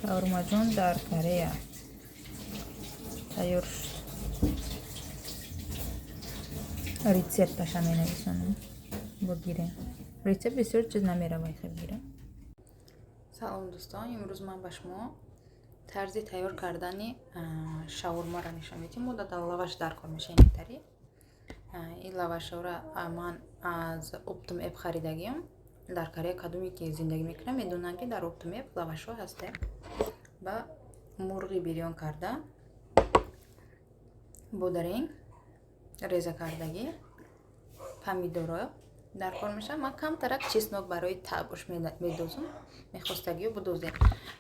Шаурмаҷон дар Корея тайёр шуд. Рецепташа менависонам. Бигирем. Рецепт бисёр чиз намеравад гирем. Салом дӯстон, имрӯз ман ба шумо тарзи тайёр кардани шаурмаро нишон медиҳам. Мо дар лаваш дар кор мешавад ин тариқ. Ин лавашро ман аз Optimep харидагиам. Дар Корея кадоме ки зиндагӣ мекунам медонанд ки дар Optimep лавашҳо ҳастем. Ба мурғи бирён карда, бодаринг реза кардагӣ, помидоро дар кор мешавад. Ман камтарак чеснок барои табуш медозам. Мехостагиё будозем.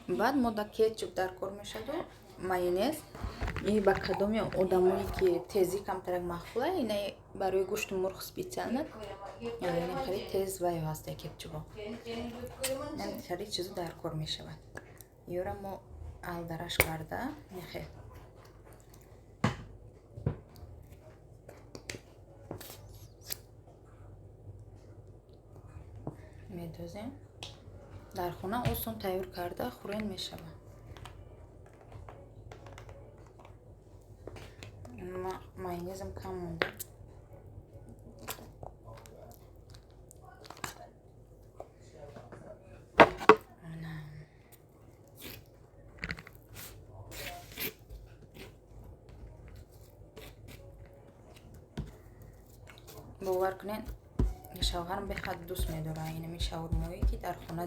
Баъд мода кетчуп дар кор мешавад, майонез. И ба кадоме одамое ки тезӣ камтарак махфула, ина барои гӯшти мурғ специально яъне хеле тез вай ҳаст кетчупо. Ин тариқ чизо дар кор мешавад. Ёра мо алдараш карда нехе медозем. Дар хона осон тайёр карда хӯрен мешавад. Майонезам кам монда. бовар кунед, шавҳарам бехат дӯст медорад ин шаурмои ки дар хона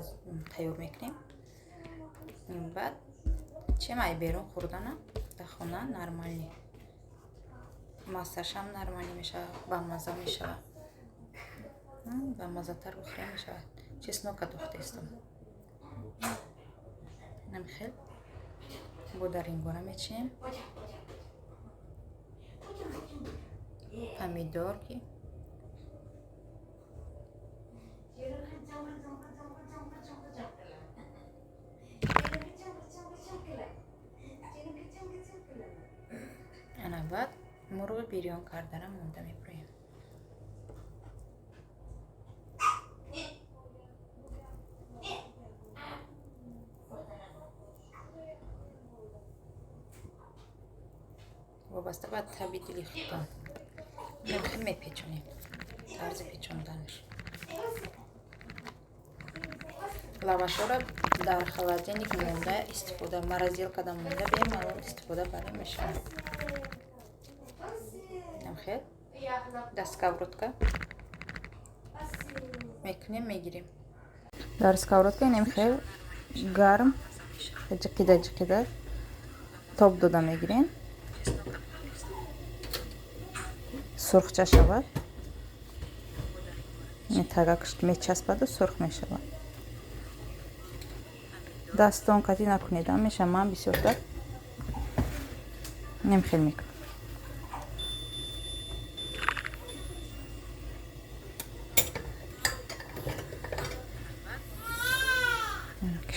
тайёр мекунем. Баъд чемай берун хӯрдана дар хона нормали. Массашам нормали мешавад, ба маза мешавад. Ба мазатар бихӯрем мешавад. Чеснока духтестам. Намхел бодарингора мечинем. Помидор ки ана баъд мурғи бирён карданам монда мебурем. вобаста ба таби дили худтон нахел мепечонем. тарзи печонданаш. лавашҳоро дар холодильник монда истифода, морозилкада монда бемалол истифода барем мешавад. намхел дар сковородка мекунем, мегирем. Дар сковородка намхел гарм ҷиқида тоб дода мегирем. сурхча шавад. Метагакш мечаспаду сурх мешавад. дастон қатӣ накунед, меша ман бисёртар намхел мекунам.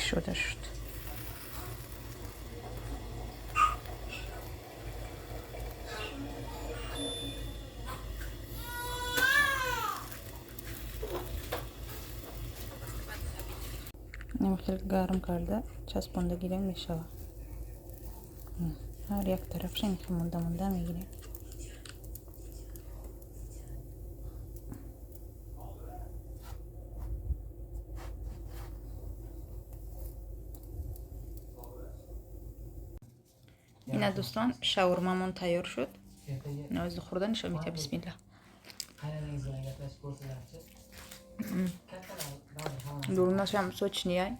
шуда шуд. намхел гарм карда часпондагӣ мешавад. ҳар як тарафша намхел монда мегирем. ина дӯстон шаурмамон тайёр шуд. навози хӯрдан нишон медиҳам. бисмилла. дурунашам сочнияй.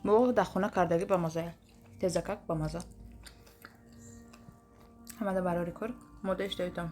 бо дар хона кардагӣ ба маза. тезакак ба маза. ҳамада барори кор. Мода иштоитам.